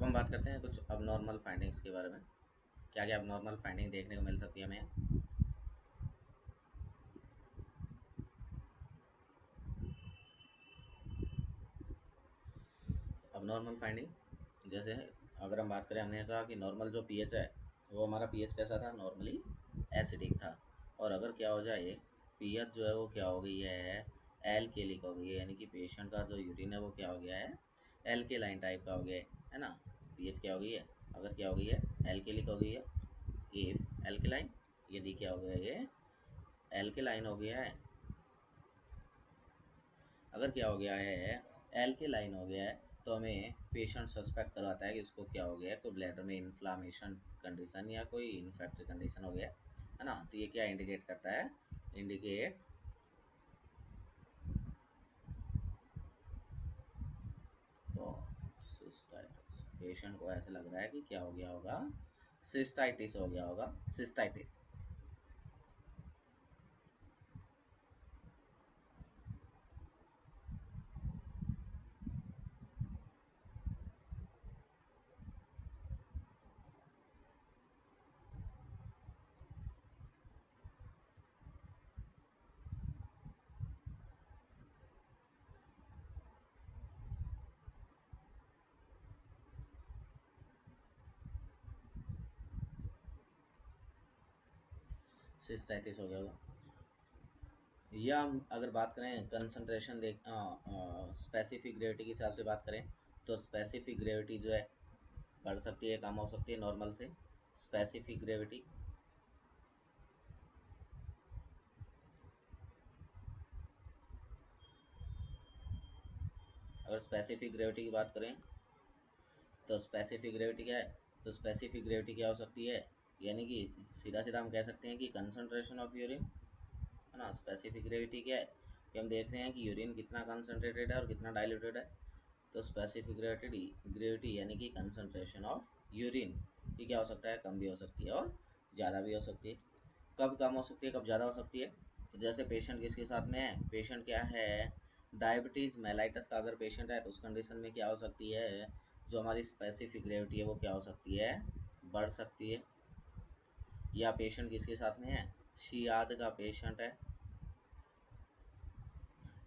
हम बात करते हैं कुछ अबनॉर्मल फाइंडिंग्स के बारे में। क्या क्या अबनॉर्मल फाइंडिंग देखने को मिल सकती है हमें। अबनॉर्मल फाइंडिंग जैसे अगर हम बात करें, हमने कहा कि नॉर्मल जो पीएच है वो हमारा पीएच कैसा था, नॉर्मली एसिडिक था। और अगर क्या हो जाए, पीएच जो है वो क्या हो गई है, एल्केलिक हो गई है, यानी कि पेशेंट का जो यूरिन है वो क्या हो गया है, एल्केलाइन टाइप का हो गया है ना। पीएच क्या हो गई है, अगर क्या हो गई है, एल्केलिक हो गई है, इफ एल्केलाइन, यदि क्या हो गया ये एल्केलाइन हो गया है, अगर क्या हो गया है एल्केलाइन हो गया है, तो हमें पेशेंट सस्पेक्ट करवाता है कि इसको क्या हो गया है, कोई ब्लैडर में इन्फ्लामेशन कंडीशन या कोई इन्फेक्टेड कंडीशन हो गया है ना। तो ये क्या इंडिकेट करता है, इंडिकेट फॉर सिस्टाइटिस। पेशेंट को ऐसा लग रहा है कि क्या हो गया होगा, सिस्टाइटिस हो गया होगा, सिस्टाइटिस। सिस्टाइटिस हो गया होगा। या हम अगर बात करें कंसंट्रेशन देख स्पेसिफिक ग्रेविटी के हिसाब से बात करें, तो स्पेसिफिक ग्रेविटी जो है बढ़ सकती है, कम हो सकती है नॉर्मल से। स्पेसिफिक ग्रेविटी, अगर स्पेसिफिक ग्रेविटी की बात करें तो स्पेसिफिक ग्रेविटी क्या है, तो स्पेसिफिक ग्रेविटी क्या हो सकती है, यानी कि सीधा सीधा हम कह सकते हैं कि कंसंट्रेशन ऑफ यूरिन, है ना। स्पेसिफिक ग्रेविटी क्या है कि हम देख रहे हैं कि यूरिन कितना कंसनट्रेटेड है और कितना डाइल्यूटेड है। तो स्पेसिफिक ग्रेविटी ग्रेविटी यानी कि कंसंट्रेशन ऑफ यूरिन, ये क्या हो सकता है, कम भी हो सकती है और ज़्यादा भी हो सकती है। कब कम हो सकती है, कब ज़्यादा हो सकती है, तो जैसे पेशेंट किसके साथ में है, पेशेंट क्या है, डायबिटीज़ मेलाइटस का अगर पेशेंट है तो उस कंडीशन में क्या हो सकती है, जो हमारी स्पेसिफिक ग्रेविटी है वो क्या हो सकती है, बढ़ सकती है। या पेशेंट किसके साथ में है, सियाद का पेशेंट है,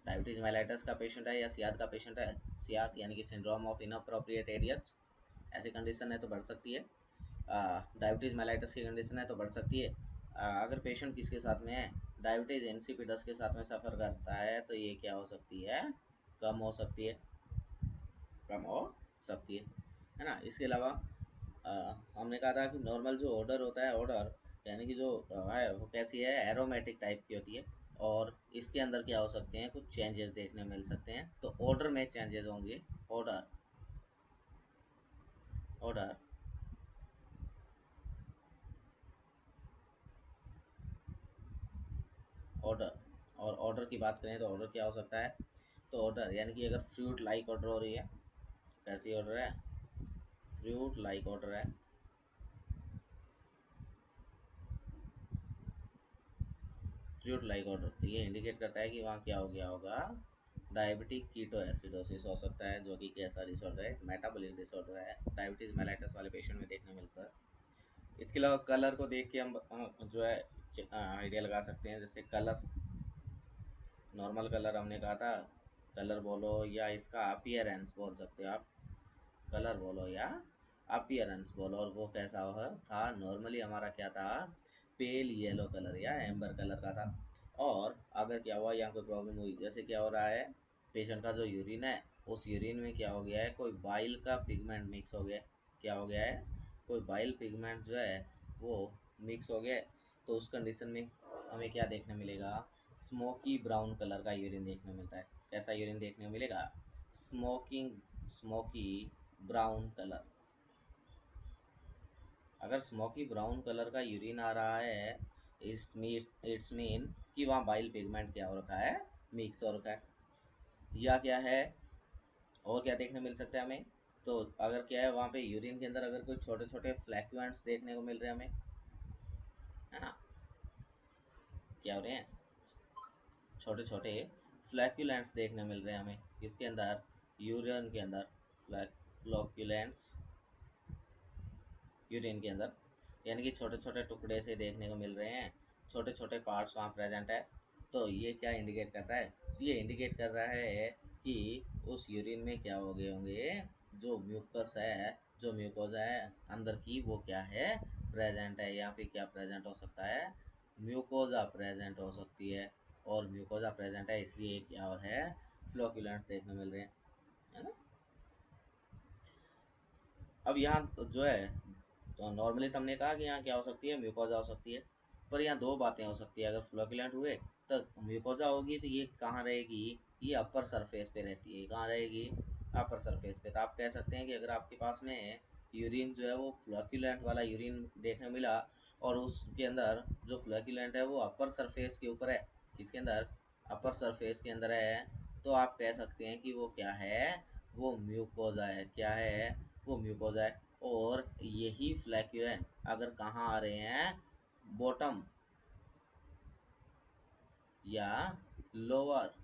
डायबिटीज मेलाइटस का पेशेंट है या सियाद का पेशेंट है, सियाद यानी कि सिंड्रोम ऑफ इनअप्रोप्रिएट एरियज, ऐसी कंडीशन है तो बढ़ सकती है। डायबिटीज मेलाइटस की कंडीशन है तो बढ़ सकती है। अगर पेशेंट किसके साथ में है, डायबिटीज इंसिपिडस के साथ में सफ़र करता है तो ये क्या हो सकती है, कम हो सकती है, कम हो सकती है ना। इसके अलावा हमने कहा था कि नॉर्मल जो ऑर्डर होता है, ऑर्डर यानी कि जो है वो कैसी है, एरोमेटिक टाइप की होती है। और इसके अंदर क्या हो सकते हैं, कुछ चेंजेस देखने मिल सकते हैं। तो ऑर्डर में चेंजेस होंगे, ऑर्डर, ऑर्डर, ऑर्डर। और ऑर्डर की बात करें तो ऑर्डर क्या हो सकता है, तो ऑर्डर यानी कि अगर फ्रूट लाइक ऑर्डर हो रही है, कैसी ऑर्डर है, फ्रूट लाइक ऑर्डर है, फ्लूइड लाइक ऑर्डर, तो ये इंडिकेट करता है कि वहाँ क्या हो गया होगा, डायबिटिक कीटो एसिडोसिस हो सकता है, जो कि कैसा डिसऑर्डर है, मेटाबॉलिक डिसऑर्डर है, डायबिटीज मेलाइटस वाले पेशेंट में देखने मिल सकता है। इसके अलावा कलर को देख के हम जो है आइडिया लगा सकते हैं। जैसे कलर, नॉर्मल कलर हमने कहा था, कलर बोलो या इसका अपीयरेंस बोल सकते हो आप, कलर बोलो या अपीयरेंस बोलो, और वो कैसा हुआ था, नॉर्मली हमारा क्या था, पेल येलो कलर या एम्बर कलर का था। और अगर क्या हुआ, यहाँ कोई प्रॉब्लम हुई, जैसे क्या हो रहा है, पेशेंट का जो यूरिन है उस यूरिन में क्या हो गया है, कोई बाइल का पिगमेंट मिक्स हो गया, क्या हो गया है, कोई बाइल पिगमेंट जो है वो मिक्स हो गया है। तो उस कंडीशन में हमें क्या देखने मिलेगा, स्मोकी ब्राउन कलर का यूरिन देखने मिलता है। कैसा यूरिन देखने को मिलेगा, स्मोकिंग, स्मोकी ब्राउन कलर। अगर स्मोकी ब्राउन कलर का यूरिन आ रहा है, इट्स मीन कि वहाँ बाइल पिगमेंट क्या हो रखा है, मिक्स हो रखा है। या क्या है, और क्या देखने मिल सकता है हमें, तो अगर क्या है वहाँ पे यूरिन के अंदर अगर कोई छोटे छोटे फ्लैक्यूएंट्स देखने को मिल रहे हैं हमें, है ना, क्या हो रहे हैं, छोटे छोटे फ्लैक्यूलेंट्स देखने मिल रहे हैं हमें, किसके अंदर, यूरिन के अंदर, फ्लैक्यूलेंट्स, यूरिन के अंदर, यानी कि छोटे छोटे टुकड़े से देखने को मिल रहे हैं, छोटे छोटे पार्ट्स वहाँ प्रेजेंट है। तो ये क्या इंडिकेट करता है? ये इंडिकेट कर रहा है कि उस यूरिन में क्या हो गए होंगे, जो म्यूकस है, जो म्यूकोजा है अंदर की, वो क्या है, प्रेजेंट है। यहाँ पे क्या प्रेजेंट हो सकता है? म्यूकोजा प्रेजेंट हो सकती है, और म्यूकोजा प्रेजेंट है इसलिए क्या है, फ्लोक्यूलेंट्स देखने मिल रहे हैं, है ना। अब यहाँ जो है, तो नॉर्मली तुमने कहा कि यहाँ क्या हो सकती है, म्यूकोजा हो सकती है, पर यहाँ दो बातें हो सकती है। अगर फ्लोक्यूलेंट हुए तो म्यूकोजा होगी, तो ये कहाँ रहेगी, ये अपर सरफेस पे रहती है। कहाँ रहेगी? अपर सरफेस पे। तो आप कह सकते हैं कि अगर आपके पास में यूरिन जो है वो फ्लोक्यूलेंट वाला यूरिन देखने मिला, और उसके अंदर जो फ्लोक्यूलेंट है वो अपर सरफेस के ऊपर है, किसके अंदर, अपर सरफेस के अंदर है, तो आप कह सकते हैं कि वो क्या है, वो म्यूकोजा है। क्या है? वो म्यूकोजा है। और यही फ्लैक्यूलेंट अगर कहाँ आ रहे हैं, बॉटम या लोअर,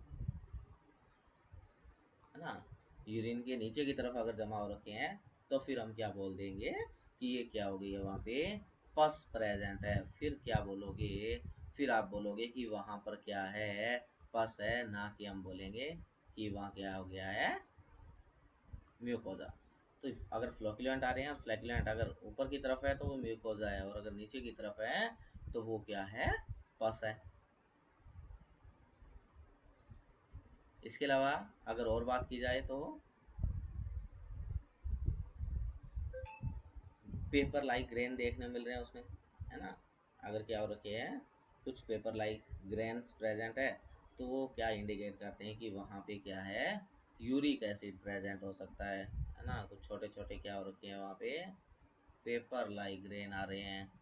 है ना, यूरिन के नीचे की तरफ अगर जमा हो रखे हैं, तो फिर हम क्या बोल देंगे कि ये क्या हो गई है, वहाँ पे पस प्रेजेंट है। फिर क्या बोलोगे? फिर आप बोलोगे कि वहाँ पर क्या है, पस है, ना कि हम बोलेंगे कि वहाँ क्या हो गया है, म्यूकोजा। तो अगर फ्लोक्यूलेंट आ रहे हैं, और फ्लैक्यूलेंट अगर ऊपर की तरफ है तो वो म्यूकोजा है, और अगर नीचे की तरफ है तो वो क्या है, पस है। इसके अलावा अगर और बात की जाए तो पेपर लाइक ग्रेन देखने मिल रहे हैं उसमें, है ना। अगर क्या हो रखे हैं, कुछ पेपर लाइक ग्रेन्स प्रेजेंट है, तो वो क्या इंडिकेट करते हैं कि वहाँ पे क्या है, यूरिक एसिड प्रेजेंट हो सकता है ना। कुछ छोटे छोटे क्या हो रखे हैं वहाँ पे, पेपर लाइक ग्रेन आ रहे हैं।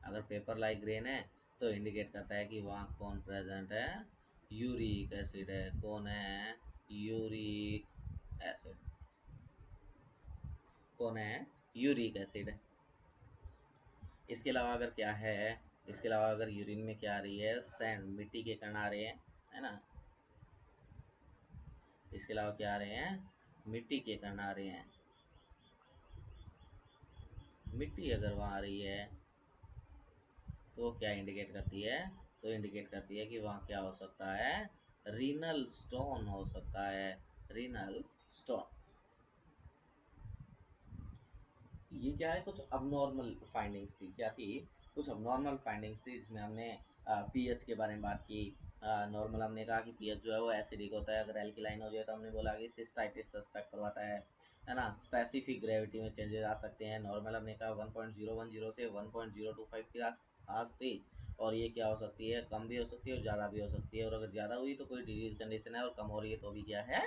अगर पेपर लाइक ग्रेन है तो इंडिकेट करता है कि वहाँ कौन प्रेजेंट है, यूरिक एसिड है। कौन है? Uric acid. कौन है? यूरिक एसिड है। इसके अलावा अगर क्या है, इसके अलावा अगर यूरिन में क्या आ रही है, सैंड, मिट्टी के कण आ रहे हैं, है ना। इसके अलावा क्या आ रहे हैं, मिट्टी के कण आ रहे हैं। मिट्टी अगर वहाँ आ रही है तो क्या इंडिकेट करती है, तो इंडिकेट करती है कि वहाँ क्या हो सकता है, रीनल स्टोन हो सकता है, रीनल स्टोन। ये क्या है, कुछ अबनॉर्मल फाइंडिंग्स थी। क्या थी? कुछ अबनॉर्मल फाइंडिंग्स थी, जिसमें हमने पीएच के बारे में बात की। नॉर्मल हमने कहा कि पीएच जो है वो एसिडिक होता है। अगर एल्किलाइन हो जाए तो हमने बोला कि सिस्टाइटिस सस्पेक्ट करवाता है ना। स्पेसिफिक ग्रेविटी में चेंजेस आ सकते हैं। नॉर्मल हमने कहा 1.010 से 1.025 के आस थी, और ये क्या हो सकती है, कम भी हो सकती है और ज़्यादा भी हो सकती है। और अगर ज़्यादा हुई तो कोई डिजीज़ कंडीशन है, और कम हो रही है तो भी क्या है,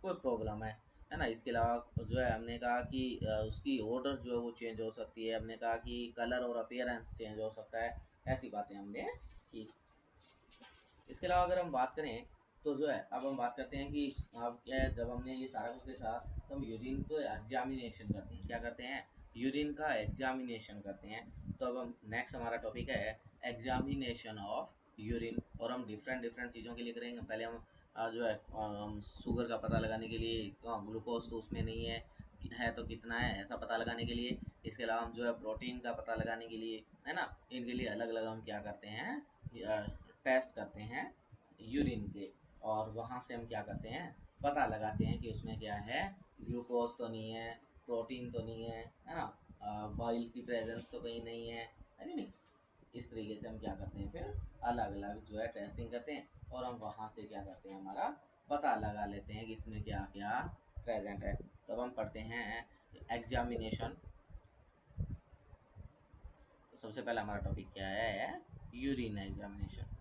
कोई प्रॉब्लम है ना। इसके अलावा जो है हमने कहा कि उसकी ऑर्डर जो है वो चेंज हो सकती है। हमने कहा कि कलर और अपीयरेंस चेंज हो सकता है। ऐसी बातें हमने की। इसके अलावा अगर हम बात करें तो जो है, अब हम बात करते हैं कि अब क्या है, जब हमने ये सारा कुछ देखा तो हम यूरिन को एग्जामिनेशन करते हैं। क्या करते हैं? यूरिन का एग्जामिनेशन करते हैं। तो अब हम नेक्स्ट, हमारा टॉपिक है एग्जामिनेशन ऑफ यूरिन, और हम डिफरेंट डिफरेंट चीज़ों के लिए करेंगे। पहले हम जो है हम शुगर का पता लगाने के लिए, ग्लूकोज तो उसमें नहीं है तो कितना है, ऐसा पता लगाने के लिए। इसके अलावा हम जो है प्रोटीन का पता लगाने के लिए, है ना, इनके लिए अलग अलग हम क्या करते हैं, टेस्ट करते हैं यूरिन के। और वहाँ से हम क्या करते हैं, पता लगाते हैं कि उसमें क्या है, ग्लूकोज तो नहीं है, प्रोटीन तो नहीं है ना, वाइल की प्रेजेंस तो कहीं नहीं है कि नहीं। इस तरीके से हम क्या करते हैं, फिर अलग अलग जो है टेस्टिंग करते हैं, और हम वहाँ से क्या करते हैं, हमारा पता लगा लेते हैं कि इसमें क्या क्या प्रेजेंट है। तो अब हम पढ़ते हैं एग्जामिनेशन। तो सबसे पहला हमारा टॉपिक क्या है, यूरिन एग्जामिनेशन।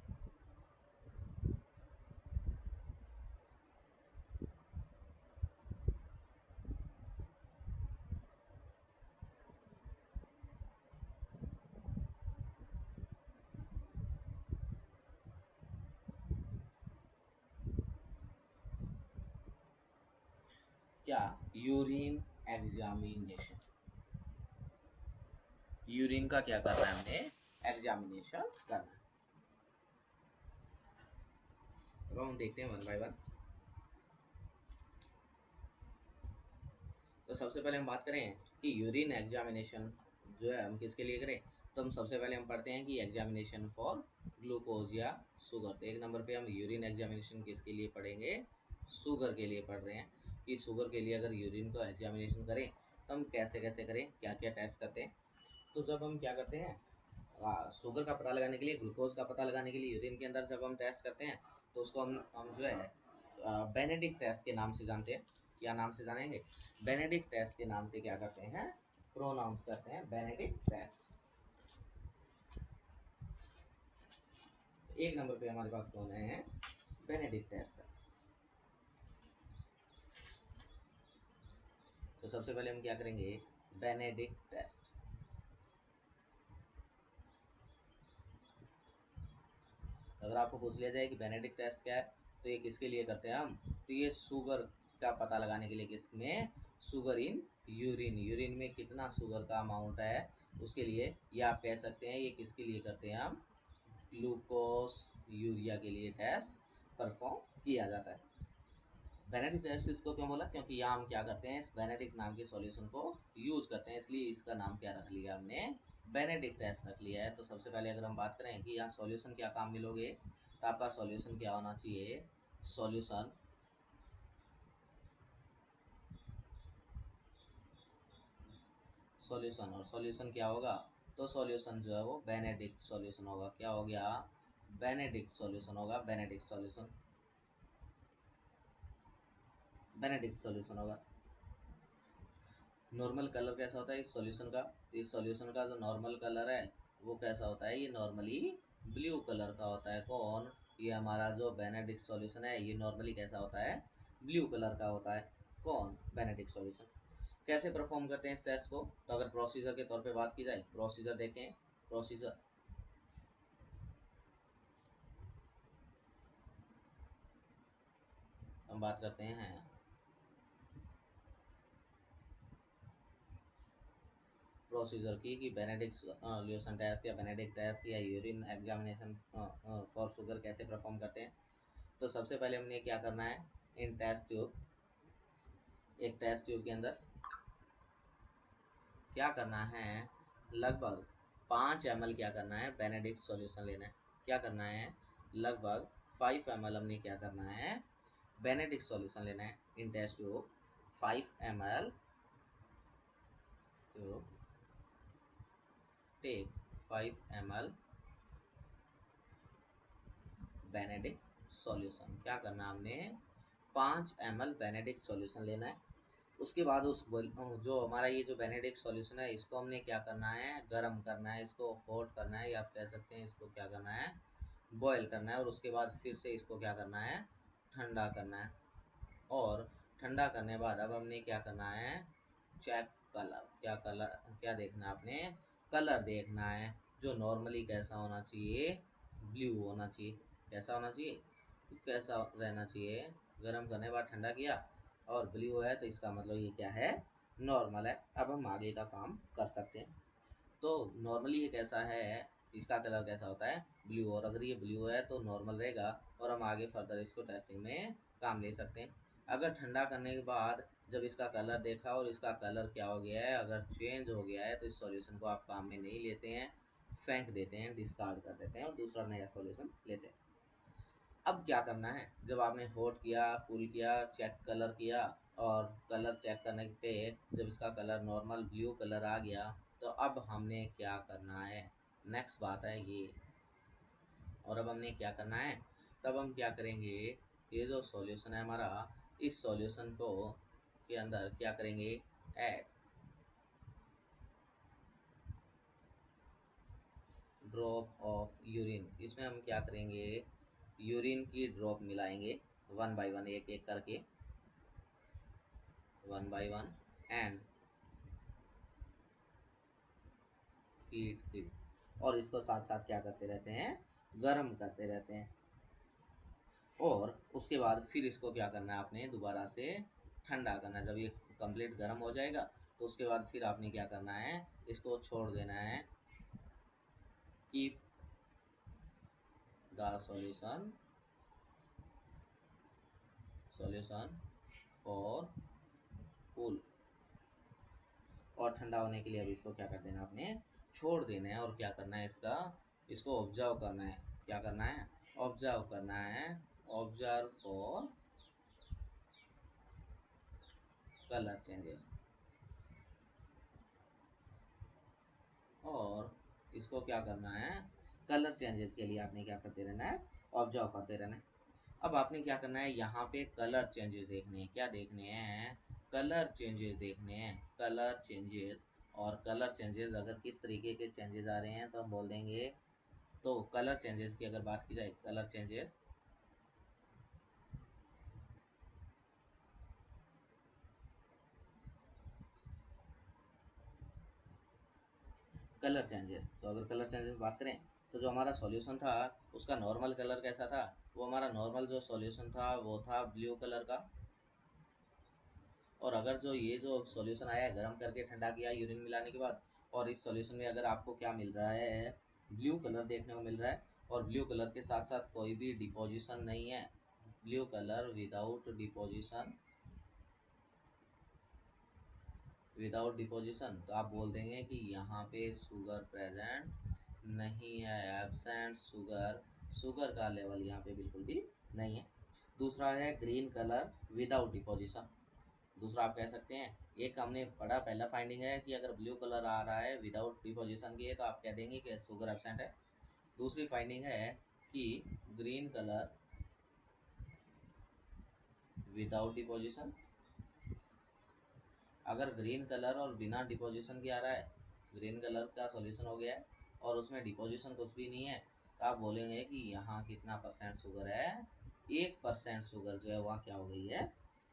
क्या? Urine examination. यूरिन का क्या करना है हमने, एग्जामिनेशन करना है। अब हम देखते हैं वन बाय वन। तो सबसे पहले हम बात करें कि यूरिन एग्जामिनेशन जो है हम किसके लिए करें, तो हम सबसे पहले हम पढ़ते हैं कि एग्जामिनेशन फॉर ग्लूकोज या शुगर। तो एक नंबर पे हम यूरिन एग्जामिनेशन किसके लिए पढ़ेंगे, शुगर के लिए पढ़ रहे हैं कि शुगर के लिए अगर यूरिन को एग्जामिनेशन करें तो हम कैसे कैसे करें, क्या क्या टेस्ट करते हैं। तो जब हम क्या करते हैं, शुगर का पता लगाने के लिए, ग्लूकोज का पता लगाने के लिए यूरिन के अंदर जब हम टेस्ट करते हैं तो उसको हम जो है बेनेडिक्ट टेस्ट के नाम से जानते हैं। क्या नाम से जानेंगे, बेनेडिक्ट टेस्ट के नाम से क्या करते हैं, प्रोनाउंस करते हैं बेनेडिक्ट टेस्ट। तो एक नंबर पे हमारे पास कौन है, बेनेडिक्ट टेस्ट। तो सबसे पहले हम क्या करेंगे, बेनेडिक्ट टेस्ट। अगर आपको पूछ लिया जाए कि बेनेडिक्ट टेस्ट क्या है, तो ये किसके लिए करते हैं हम, तो ये शुगर का पता लगाने के लिए, किसमें, शुगर इन यूरिन, यूरिन में कितना शुगर का अमाउंट है उसके लिए। या आप कह सकते हैं ये किसके लिए करते हैं हम, ग्लूकोज यूरिया के लिए टेस्ट परफॉर्म किया जाता है। बेनेडिक्ट टेस्ट इसको क्यों बोला, क्योंकि यहाँ हम क्या करते हैं, इस बेनेडिक्ट नाम के सॉल्यूशन को यूज करते हैं, इसलिए इसका नाम क्या रख लिया हमने, बेनेडिक्ट टेस्ट रख लिया है। तो सबसे पहले अगर हम बात करें कि यहाँ सॉल्यूशन क्या काम मिलोगे, तो आपका सॉल्यूशन क्या होना चाहिए, सॉल्यूशन सॉल्यूशन और सॉल्यूशन क्या होगा, तो सॉल्यूशन जो है वो बेनेडिक्ट सॉल्यूशन होगा। क्या हो गया, बेनेडिक्ट सॉल्यूशन होगा, बेनेडिक्ट सॉल्यूशन, बेनेडिक्ट सॉल्यूशन होगा। नॉर्मल कलर कैसा होता है इस सॉल्यूशन का, तो इस सॉल्यूशन का जो नॉर्मल कलर है वो कैसा होता है, ये नॉर्मली ब्लू कलर का होता है। कौन, ये हमारा जो बेनेडिक्ट सॉल्यूशन है ये नॉर्मली कैसा होता है, ब्लू कलर का होता है। कौन, बेनेडिक्ट सॉल्यूशन। कैसे परफॉर्म करते हैं इस टेस्ट को, तो अगर प्रोसीजर के तौर पे बात की जाए, प्रोसीजर देखें, प्रोसीजर हम बात करते हैं, प्रोसीजर की कि बेनेडिक्ट सॉल्यूशन टेस्ट या बेनेडिक्ट टेस्ट या यूरिन एग्जामिनेशन फॉर शुगर कैसे परफॉर्म करते हैं। तो सबसे पहले हमने क्या करना है, इन टेस्ट ट्यूब, एक टेस्ट ट्यूब के अंदर क्या करना है, लगभग 5 ml क्या करना है, बेनेडिक्ट सॉल्यूशन लेना है। क्या करना है, लगभग 5 ml हमने क्या करना है, बेनेडिक्ट सॉल्यूशन लेना है। इन टेस्ट ट्यूब 5 ml, तो टेक 5 ml बेनेडिक्ट सॉल्यूशन। क्या करना है हमने, 5 ml बेनेडिक्ट सॉल्यूशन लेना है। उसके बाद उस जो हमारा ये जो बेनेडिक्ट सॉल्यूशन है इसको हमने क्या करना है, गर्म करना है, इसको हॉट करना है, या आप कह सकते हैं इसको क्या करना है, बॉयल करना है। और उसके बाद फिर से इसको क्या करना है, ठंडा करना है। और ठंडा करने के बाद अब हमने क्या करना है, चेक कलर। क्या कलर, क्या देखना है आपने, कलर देखना है जो नॉर्मली कैसा होना चाहिए, ब्लू होना चाहिए। कैसा होना चाहिए, कैसा रहना चाहिए, गर्म करने के बाद ठंडा किया और ब्लू है तो इसका मतलब ये क्या है, नॉर्मल है। अब हम आगे का काम कर सकते हैं। तो नॉर्मली ये कैसा है, इसका कलर कैसा होता है, ब्लू, और अगर ये ब्लू है तो नॉर्मल रहेगा और हम आगे फर्दर इसको टेस्टिंग में काम ले सकते हैं। अगर ठंडा करने के बाद जब इसका कलर देखा और इसका कलर क्या हो गया है, अगर चेंज हो गया है, तो इस सॉल्यूशन को आप काम में नहीं लेते हैं, फेंक देते हैं, डिस्कार्ड कर देते हैं और दूसरा नया सॉल्यूशन लेते हैं। अब क्या करना है, जब आपने हॉट किया, कूल किया, चेक कलर किया और कलर चेक करने पे जब इसका कलर नॉर्मल ब्लू कलर आ गया, तो अब हमने क्या करना है, नेक्स्ट बात है ये। और अब हमने क्या करना है, तब हम क्या करेंगे, ये जो सॉल्यूशन है हमारा, इस सॉल्यूशन को के अंदर क्या करेंगे, ऐड ड्रॉप ऑफ यूरिन। इसमें हम क्या करेंगे, यूरिन की ड्रॉप मिलाएंगे वन बाय वन, एक एक करके, one by one, and heat. और इसको साथ साथ क्या करते रहते हैं, गर्म करते रहते हैं। और उसके बाद फिर इसको क्या करना है आपने, दोबारा से ठंडा करना है। जब ये कंप्लीट गर्म हो जाएगा तो उसके बाद फिर आपने क्या करना है, इसको छोड़ देना है, keep the solution for cool. और ठंडा होने के लिए अब इसको क्या कर देना आपने, छोड़ देना है। और क्या करना है इसका, इसको ऑब्जर्व करना है। क्या करना है, ऑब्जर्व करना है। Observe for colour changes. और इसको क्या करना है, कलर चेंजेस के लिए आपने क्या करते रहना है, ऑब्जर्व करते रहना है। अब आपने क्या करना है, यहाँ पे कलर चेंजेस देखने हैं। क्या देखने हैं, कलर चेंजेस देखने हैं, कलर चेंजेस। और कलर चेंजेस अगर किस तरीके के चेंजेस आ रहे हैं तो हम बोल देंगे, तो कलर चेंजेस की अगर बात की जाए, कलर चेंजेस, कलर चेंजेस, तो अगर कलर चेंजेस बात करें तो जो हमारा सॉल्यूशन था उसका नॉर्मल कलर कैसा था, वो हमारा नॉर्मल जो सॉल्यूशन था वो था ब्लू कलर का। और अगर जो ये जो सॉल्यूशन आया है गर्म करके ठंडा किया यूरिन मिलाने के बाद, और इस सॉल्यूशन में अगर आपको क्या मिल रहा है, ब्लू कलर देखने को मिल रहा है, और ब्लू कलर के साथ साथ कोई भी डिपोजिशन नहीं है, blue colour without deposition, without deposition, तो आप बोल देंगे कि यहाँ पे शुगर प्रेजेंट नहीं है, एब्सेंट शुगर, शुगर का लेवल यहाँ पे बिल्कुल भी नहीं है। दूसरा है ग्रीन कलर विदाउट डिपोजिशन। दूसरा आप कह सकते हैं, एक हमने पढ़ा पहला फाइंडिंग है कि अगर ब्लू कलर आ रहा है विदाउट डिपोजिशन के तो आप कह देंगे कि शुगर एब्सेंट है। दूसरी फाइंडिंग है कि ग्रीन कलर विदाउट डिपोजिशन, अगर ग्रीन कलर और बिना डिपोजिशन के आ रहा है, ग्रीन कलर का सॉल्यूशन हो गया है और उसमें डिपोजिशन कुछ भी नहीं है, तो आप बोलेंगे कि यहाँ कितना परसेंट शुगर है, 1% शुगर जो है वहाँ क्या हो गई है,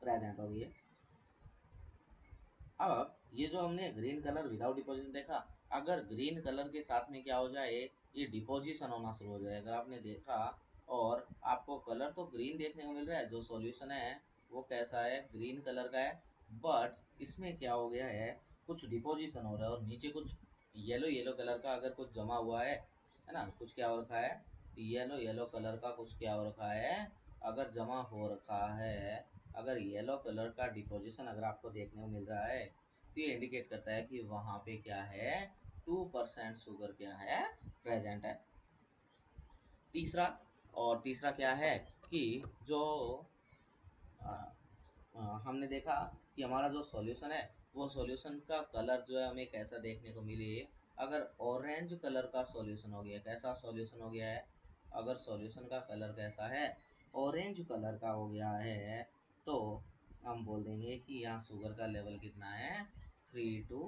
प्रेजेंट हो गई है। अब ये जो हमने ग्रीन कलर विदाउट डिपोजिशन देखा, अगर ग्रीन कलर के साथ में क्या हो जाए, ये डिपोजिशन होना शुरू हो जाए, अगर आपने देखा और आपको कलर तो ग्रीन देखने को मिल रहा है, जो सॉल्यूशन है वो कैसा है, ग्रीन कलर का है, बट इसमें क्या हो गया है, कुछ डिपोजिशन हो रहा है और नीचे कुछ येलो येलो कलर का अगर कुछ जमा हुआ है ना, कुछ क्या हो रखा है, येलो येलो कलर का कुछ क्या हो रखा है, अगर जमा हो रखा है, अगर येलो कलर का डिपोजिशन अगर आपको देखने को मिल रहा है तो ये इंडिकेट करता है कि वहाँ पे क्या है, 2% शुगर क्या है, प्रेजेंट है। तीसरा, और तीसरा क्या है कि जो आ, हमने देखा कि हमारा जो सॉल्यूशन है वो सॉल्यूशन का कलर जो है हमें कैसा देखने को मिले, अगर ऑरेंज कलर का सॉल्यूशन हो गया, कैसा सॉल्यूशन हो गया है, अगर सॉल्यूशन का कलर कैसा है, ऑरेंज कलर का हो गया है, तो हम बोल देंगे कि यहाँ शुगर का लेवल कितना है, 3 to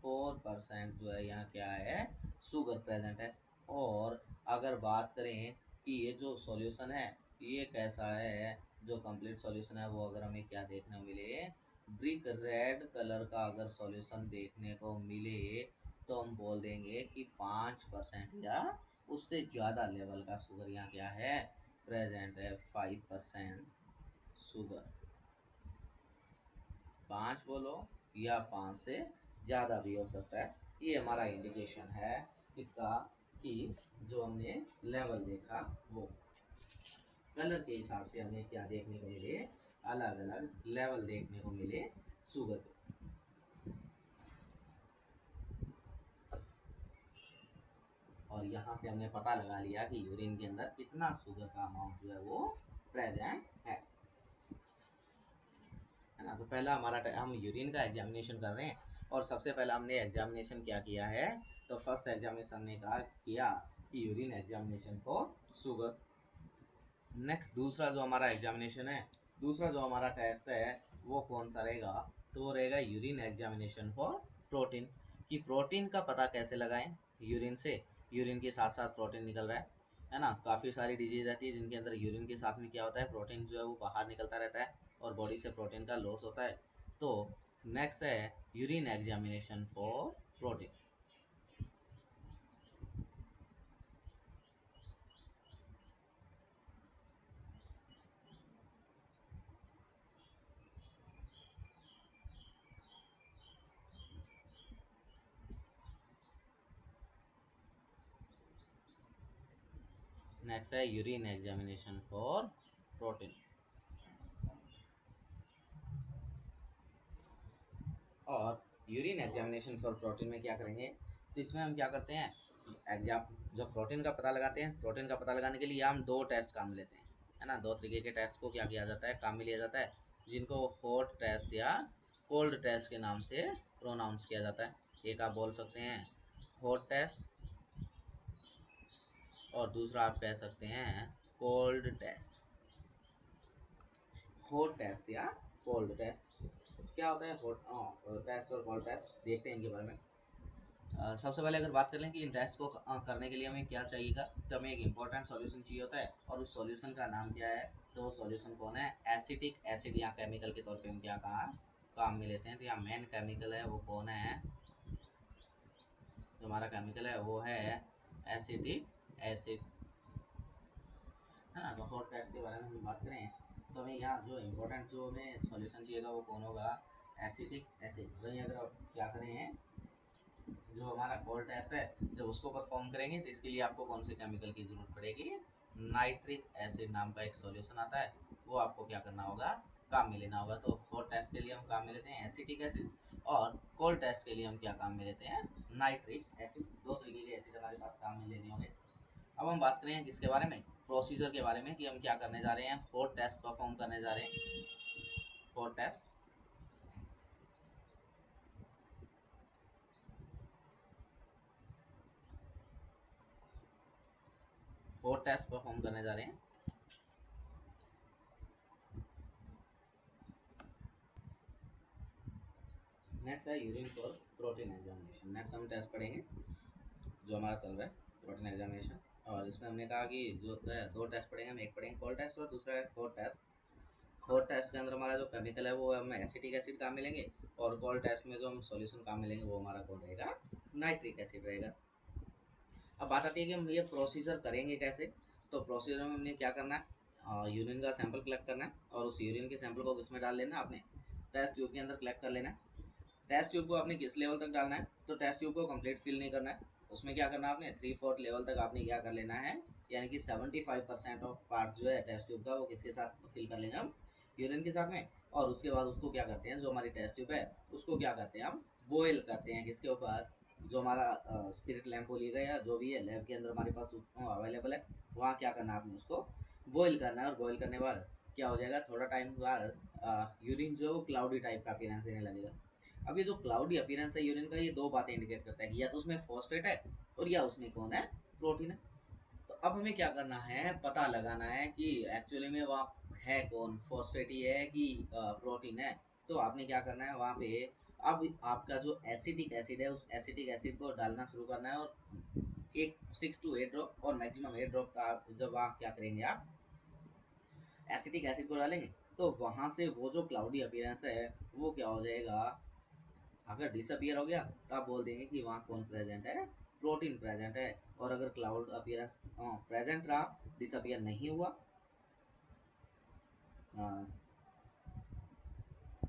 4% जो है यहाँ क्या है, शुगर प्रेजेंट है। और अगर बात करें कि ये जो सॉल्यूशन है ये कैसा है, जो कंप्लीट सॉल्यूशन है वो अगर हमें क्या देखने को मिले, ब्रिक रेड कलर का अगर सॉल्यूशन देखने को मिले तो हम बोल देंगे कि 5% या उससे ज़्यादा लेवल का शुगर यहाँ क्या है, प्रेजेंट है, 5% शुगर, 5 बोलो या 5 से ज़्यादा भी हो सकता है। ये हमारा इंडिकेशन है इसका कि जो हमने लेवल देखा वो कलर के हिसाब से हमें क्या देखने को मिले, अलग अलग लेवल देखने को मिले शुगर के। और यहाँ से हमने पता लगा लिया कि यूरिन के अंदर कितना शुगर का अमाउंट जो है वो प्रेजेंट है ना। तो पहला हमारा हम यूरिन का एग्जामिनेशन कर रहे हैं और सबसे पहला हमने एग्जामिनेशन क्या किया है, तो फर्स्ट एग्जामिनेशन ने कहा किया कि urine examination for sugar. Next दूसरा जो हमारा एग्जामिनेशन है, दूसरा जो हमारा टेस्ट है वो कौन सा रहेगा, तो वो रहेगा यूरिन एग्जामिनेशन फॉर प्रोटीन। कि प्रोटीन का पता कैसे लगाएं, यूरिन से, यूरिन के साथ साथ प्रोटीन निकल रहा है ना। काफ़ी सारी डिजीज रहती है जिनके अंदर यूरिन के साथ में क्या होता है, प्रोटीन जो है वो बाहर निकलता रहता है और बॉडी से प्रोटीन का लॉस होता है। तो नेक्स्ट है urine examination for protein. Next है यूरिन एग्जामिनेशन फॉर प्रोटीन। और यूरिन एग्जामिनेशन फॉर प्रोटीन में क्या करेंगे, तो इसमें हम क्या करते हैं, एग्जाम जब प्रोटीन का पता लगाते हैं, प्रोटीन का पता लगाने के लिए हम दो टेस्ट काम लेते हैं, है ना। दो तरीके के टेस्ट को क्या किया जाता है, काम में लिया जाता है, जिनको हॉट टेस्ट या कोल्ड टेस्ट के नाम से प्रोनाउंस किया जाता है। एक आप बोल सकते हैं हॉट टेस्ट, और दूसरा आप कह सकते हैं कोल्ड टेस्ट। हॉट टेस्ट या कोल्ड टेस्ट क्या होता है, हॉट टेस्ट और कोल्ड टेस्ट देखते हैं इनके बारे में। सबसे पहले अगर बात कर लें कि इन टेस्ट को करने के लिए हमें क्या चाहिएगा, तो हमें एक इंपॉर्टेंट सॉल्यूशन चाहिए होता है, और उस सॉल्यूशन का नाम क्या है, तो वो सॉल्यूशन कौन है, एसिटिक एसिड या केमिकल के तौर पे हम क्या कहा काम में लेते हैं। तो यहाँ मेन केमिकल है वो कौन है, जो हमारा केमिकल है वो है एसिटिक एसिड, है ना। तो हॉट टेस्ट के बारे में हम बात करें, तो हमें यहाँ जो इम्पोर्टेंट जो हमें सॉल्यूशन चाहिएगा वो कौन होगा, एसिटिक एसिड। वहीं अगर आप क्या करें, जो हमारा कोल्ड टेस्ट है जब उसको परफॉर्म करेंगे, तो इसके लिए आपको कौन से केमिकल की ज़रूरत पड़ेगी, नाइट्रिक एसिड नाम का एक सॉल्यूशन आता है, वो आपको क्या करना होगा, काम में लेना होगा। तो हॉट टेस्ट के लिए हम काम में लेते हैं एसिटिक एसिड, और कोल्ड टेस्ट के लिए हम क्या काम में लेते हैं, नाइट्रिक एसिड। दो तरीके के एसिड हमारे पास काम में लेने होंगे। अब हम बात करें किसके बारे में, प्रोसीजर के बारे में, कि हम क्या करने जा रहे हैं, हॉट टेस्ट परफॉर्म करने जा रहे हैं। Hot test, hot test perform करने जा रहे हैं। नेक्स्ट है urine for protein examination. Next हम टेस्ट पढ़ेंगे जो हमारा चल रहा है प्रोटीन एग्जामिनेशन, और इसमें हमने कहा कि जो दो टेस्ट पढ़ेंगे, हम एक पढ़ेंगे कोल्ड टेस्ट और दूसरा है हॉट टेस्ट। हॉट टेस्ट के अंदर हमारा जो केमिकल है वो हमें एसिटिक एसिड काम मिलेंगे, और कोल्ड टेस्ट में जो हम सॉल्यूशन काम मिलेंगे वो हमारा कौन रहेगा, नाइट्रिक एसिड रहेगा। अब बात आती है कि हम ये प्रोसीजर करेंगे कैसे। तो प्रोसीजर में हमने क्या करना है, यूरिन का सैंपल कलेक्ट करना है, और उस यूरिन के सैंपल को किसमें डाल लेना, आपने टेस्ट ट्यूब के अंदर कलेक्ट कर लेना है। टेस्ट ट्यूब को आपने किस लेवल तक डालना है, तो टेस्ट ट्यूब को कंप्लीट फिल नहीं करना है, उसमें क्या करना है आपने 3/4 लेवल तक आपने क्या कर लेना है, यानी कि 75% ऑफ पार्ट जो है टेस्ट ट्यूब का वो किसके साथ फिल कर लेंगे हम, यूरिन के साथ में। और उसके बाद उसको क्या करते हैं, जो हमारी टेस्ट ट्यूब है उसको क्या करते हैं हम बॉयल करते हैं, किसके ऊपर, जो हमारा स्पिरिट लैम्प बोलिएगा या जो भी है लैब के अंदर हमारे पास अवेलेबल है, वहाँ क्या करना है आपने उसको बॉईल करना है। और बॉईल करने के बाद क्या हो जाएगा, थोड़ा टाइम बाद यूरिन जो है वो क्लाउडी टाइप का अपीयरेंस देने लगेगा। अब ये जो क्लाउडी अपीयरेंस है यूरिन का, ये दो बातें इंडिकेट करता है कि या तो उसमें फॉस्फेट है और या उसमें कौन है, प्रोटीन है। तो अब हमें क्या करना है, पता लगाना है कि एक्चुअली में वहाँ है कौन, फॉस्फेट ही है कि प्रोटीन है। तो आपने क्या करना है वहाँ पे, अब आपका जो एसिटिक एसिड है उस एसिटिक एसिड को डालना शुरू करना है, और एक 6 to 8 ड्रॉप और मैक्सिमम 8 ड्रॉप का जब आप क्या करेंगे, आप एसिटिक एसिड को डालेंगे, तो वहाँ से वो जो क्लाउडी अपीयरेंस है वो क्या हो जाएगा, अगर डिसअपियर हो गया तो आप बोल देंगे कि वहाँ कौन प्रेजेंट है, प्रोटीन प्रेजेंट है। और अगर क्लाउड अपीयरेंस प्रेजेंट रहा, डिसअपियर नहीं हुआ, अ,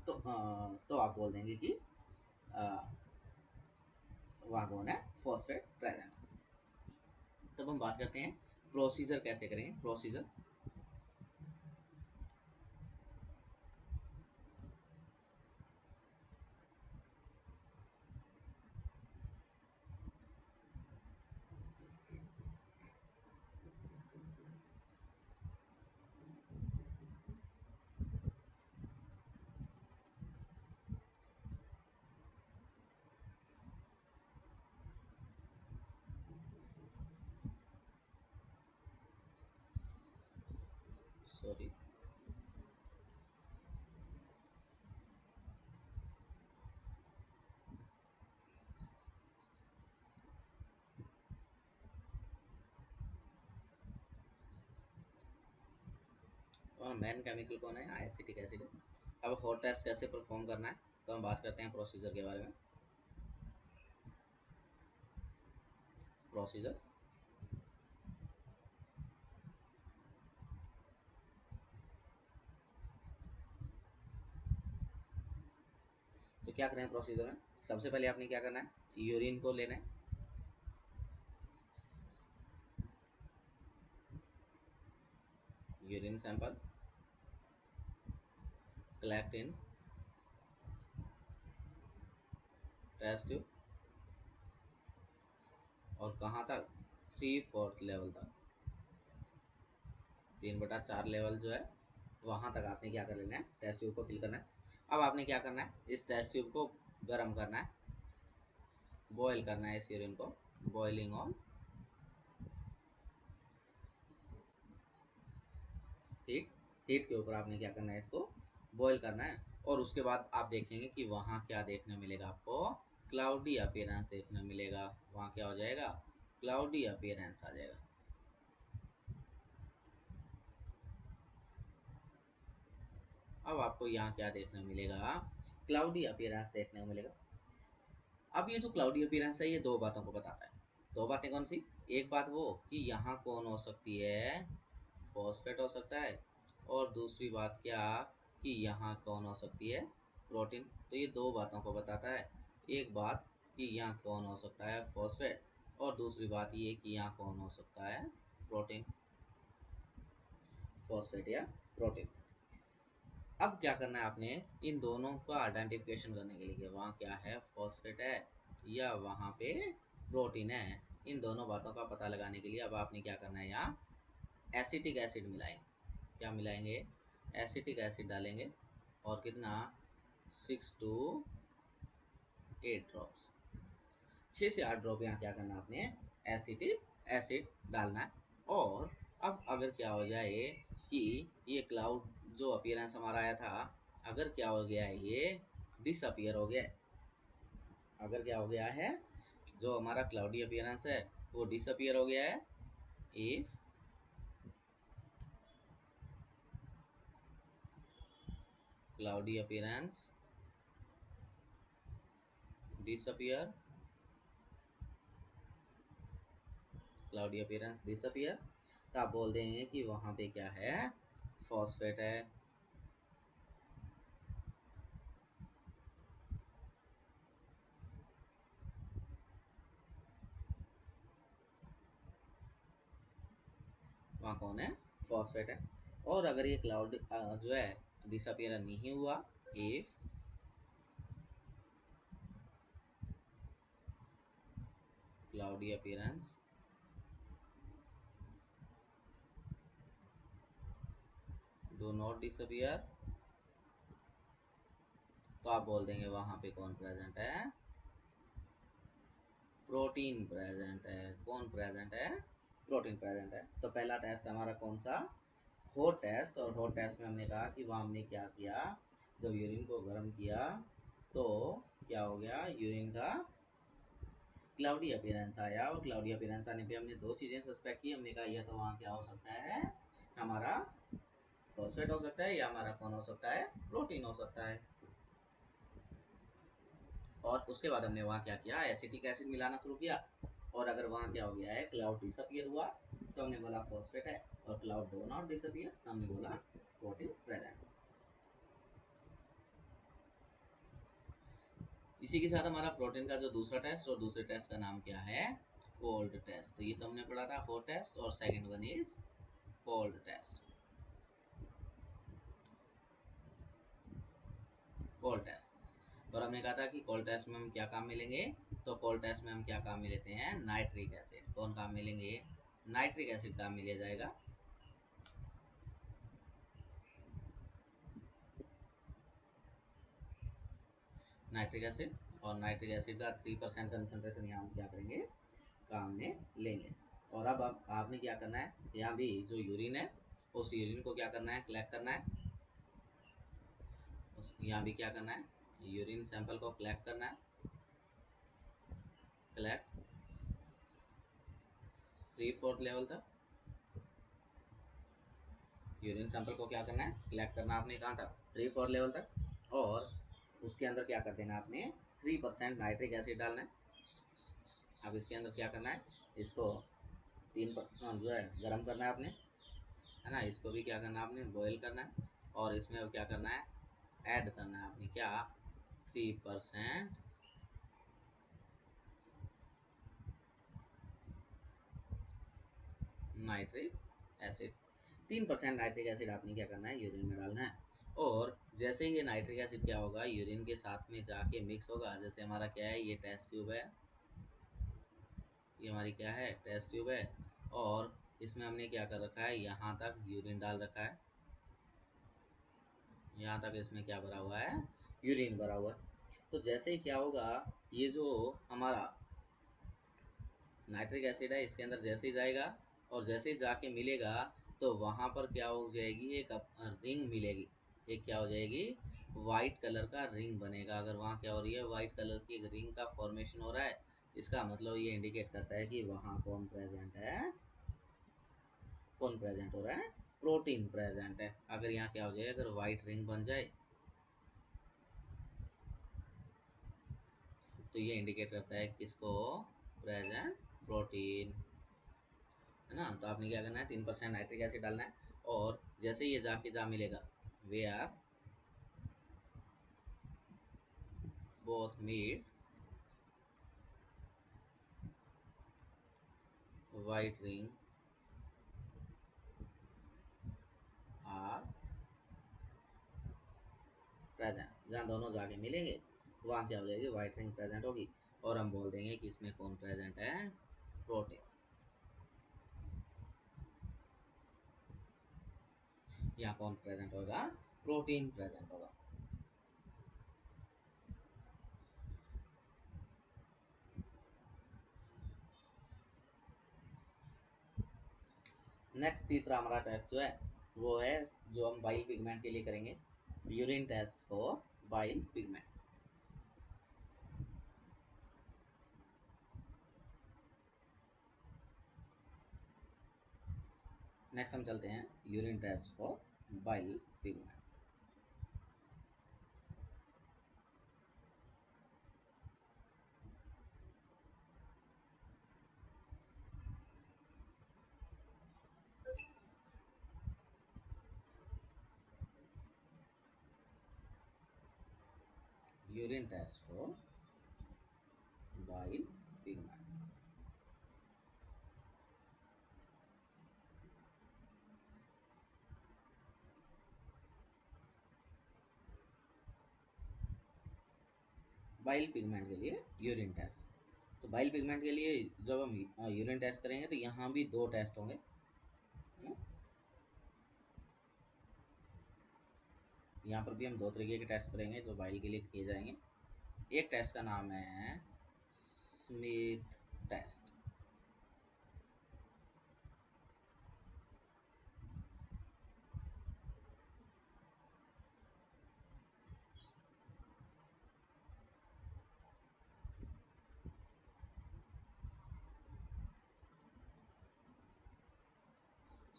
तो आप बोल देंगे कि अ, वहाँ कौन है, फॉस्फेट प्रेजेंट। तब हम बात करते हैं प्रोसीजर कैसे करेंगे। प्रोसीजर, सॉरी, तो मेन केमिकल कौन है, एसिटिक एसिड है। अब हॉट टेस्ट कैसे परफॉर्म करना है, तो हम बात करते हैं प्रोसीजर के बारे में। प्रोसीजर, तो क्या करें प्रोसीजर में, सबसे पहले आपने क्या करना है, यूरिन को लेना है, urine sample collect in test tube, और कहाँ तक, 3/4 लेवल तक, 3/4 लेवल जो है वहाँ तक आपने क्या कर लेना है, टेस्ट ट्यूब को फिल करना है। अब आपने क्या करना है, इस टेस्ट ट्यूब को गर्म करना है, बॉयल करना है इस यूरिन को, बॉइलिंग ऑन हीट, हीट के ऊपर आपने क्या करना है, इसको बॉयल करना है। और उसके बाद आप देखेंगे कि वहाँ क्या देखने मिलेगा आपको, क्लाउडी अपीयरेंस देखने मिलेगा, वहाँ क्या हो जाएगा, क्लाउडी अपीयरेंस आ जाएगा। अब आपको यहाँ क्या देखने मिलेगा, क्लाउडी अपीयरेंस देखने को मिलेगा। अब ये जो क्लाउडी अपीयरेंस है ये दो बातों को बताता है। दो बातें कौन सी, एक बात वो कि यहाँ कौन हो सकती है, फॉस्फेट हो सकता है, और दूसरी बात क्या, कि यहाँ कौन हो सकती है, प्रोटीन। तो ये दो बातों को बताता है, एक बात कि यहाँ कौन हो सकता है, फॉस्फेट, और दूसरी बात ये कि यहाँ कौन हो सकता है, प्रोटीन, फॉस्फेट या प्रोटीन। अब क्या करना है आपने, इन दोनों का आइडेंटिफिकेशन करने के लिए, वहाँ क्या है, फॉस्फेट है या वहाँ पे प्रोटीन है, इन दोनों बातों का पता लगाने के लिए अब आपने क्या करना है, यहाँ एसिटिक एसिड मिलाएंगे। क्या मिलाएंगे, एसिटिक एसिड डालेंगे, और कितना, 6 to 8 ड्रॉप्स, 6 से 8 ड्रॉप यहाँ क्या करना है आपने, एसिटिक एसिड डालना है। और अब अगर क्या हो जाए कि ये क्लाउड जो अपीयरेंस हमारा आया था, अगर क्या हो गया है, ये डिसअपियर हो गया है, अगर क्या हो गया है, जो हमारा क्लाउडी अपीयरेंस है वो डिसअपियर हो गया है, if cloudy appearance disappear, cloudy appearance disappear, तो आप बोल देंगे कि वहाँ पे क्या है, फॉस्फेट है, वहाँ कौन है, फॉस्फेट है। और अगर ये क्लाउड जो है डिसअपियर नहीं हुआ, if cloudy appearance do not disappear, तो आप बोल देंगे वहाँ पे कौन प्रेजेंट है, प्रोटीन प्रेजेंट है। कौन प्रेजेंट है, प्रोटीन प्रेजेंट है। तो पहला टेस्ट हमारा कौन सा, हॉट टेस्ट, और हॉट टेस्ट में हमने कहा कि वहाँ हमने क्या किया, जब यूरिन को गर्म किया तो क्या हो गया, यूरिन का क्लाउडी अपीयरेंस आया, और क्लाउडी अपीयरेंस आने पे हमने दो चीज़ें सस्पेक्ट की, हमने कहा यह तो वहाँ क्या हो सकता है, हमारा फॉस्फेट हो सकता है, या हमारा कौन हो सकता है, प्रोटीन हो सकता है। और उसके बाद हमने वहाँ क्या किया, एसिटिक एसिड मिलाना शुरू किया, और अगर वहाँ क्या हो गया है, क्लाउड डिसअपियर हुआ, तो हमने बोला फॉस्फेट है, और क्लाउड डू नॉट डिसअपियर, तो हमने बोला प्रोटीन प्रेजेंट। इसी के साथ हमारा प्रोटीन का जो दूसरा टेस्ट, और दूसरे टेस्ट का नाम क्या है, कोल्ड टेस्ट। तो ये तो हमने पढ़ा था हॉट टेस्ट, और second one is cold test, cold test. और हमने कहा था कि कोल्ड टेस्ट में हम क्या काम मिलेंगे, तो कोल्ड टेस्ट में हम क्या काम में लेते हैं, नाइट्रिक एसिड। कौन काम मिलेंगे, नाइट्रिक एसिड काम मिल जाएगा। नाइट्रिक एसिड, और नाइट्रिक एसिड का 3% कंसनट्रेशन यहाँ हम क्या करेंगे, काम में लेंगे। और अब आपने क्या करना है, यहाँ भी जो यूरिन है उस यूरिन को क्या करना है, कलेक्ट करना है, यहाँ भी क्या करना है, यूरिन सैंपल को कलेक्ट करना है, कलेक्ट 3/4 लेवल तक, यूरिन सैंपल को क्या करना है, कलेक्ट करना आपने कहाँ तक, 3/4 लेवल तक। और उसके अंदर क्या कर देना आपने, 3% नाइट्रिक एसिड डालना है। अब इसके अंदर क्या करना है, इसको 3% जो है गर्म करना है आपने, है ना, इसको भी क्या करना है आपने, बॉईल करना है, और इसमें अब क्या करना है, ऐड करना है आपने क्या, 3% नाइट्रिक एसिड। 3% नाइट्रिक एसिड आपने क्या करना है, यूरिन में डालना है। और जैसे ही ये नाइट्रिक एसिड क्या होगा, यूरिन के साथ में जाके मिक्स होगा। जैसे हमारा क्या है, ये टेस्ट ट्यूब है, ये हमारी क्या है, टेस्ट ट्यूब है, और इसमें हमने क्या कर रखा है, यहाँ तक यूरिन डाल रखा है, यहाँ तक इसमें क्या भरा हुआ है, यूरिन भरा हुआ है। तो जैसे ही क्या होगा, ये जो हमारा नाइट्रिक एसिड है इसके अंदर जैसे ही जाएगा और जैसे ही जाके मिलेगा, तो वहाँ पर क्या हो जाएगी, एक रिंग मिलेगी। एक क्या हो जाएगी, वाइट कलर का रिंग बनेगा। अगर वहाँ क्या हो रही है, वाइट कलर की एक रिंग का फॉर्मेशन हो रहा है, इसका मतलब ये इंडिकेट करता है कि वहाँ कौन प्रेजेंट है, कौन प्रेजेंट हो रहा है, प्रोटीन प्रेजेंट है। अगर यहाँ क्या हो जाए, अगर वाइट रिंग बन जाए, तो ये इंडिकेट करता है किसको, प्रेजेंट प्रोटीन, है ना। तो आपने क्या करना है, 3% नाइट्रिक एसिड डालना है, और जैसे ये जाके जा मिलेगा, we are both meet white ring are present. जहाँ दोनों जाके मिलेंगे वहाँ क्या हो जाएगी, वाइट रिंग प्रेजेंट होगी, और हम बोल देंगे कि इसमें कौन प्रेजेंट है, प्रोटीन। यहाँ कौन प्रेजेंट होगा, प्रोटीन प्रेजेंट होगा। नेक्स्ट तीसरा हमारा टेस्ट जो है, वो है जो हम बाइल पिगमेंट के लिए करेंगे, urine test for bile pigment. Next हम चलते हैं urine test for bile pigment. Urine test for bile pigment. Bile pigment के लिए यूरिन टेस्ट। तो बाइल पिगमेंट के लिए जब हम यूरिन टेस्ट करेंगे, तो यहाँ भी दो टेस्ट होंगे, है ना। यहाँ पर भी हम दो तरीके के टेस्ट करेंगे जो बाइल के लिए किए जाएंगे। एक टेस्ट का नाम है स्मिथ टेस्ट।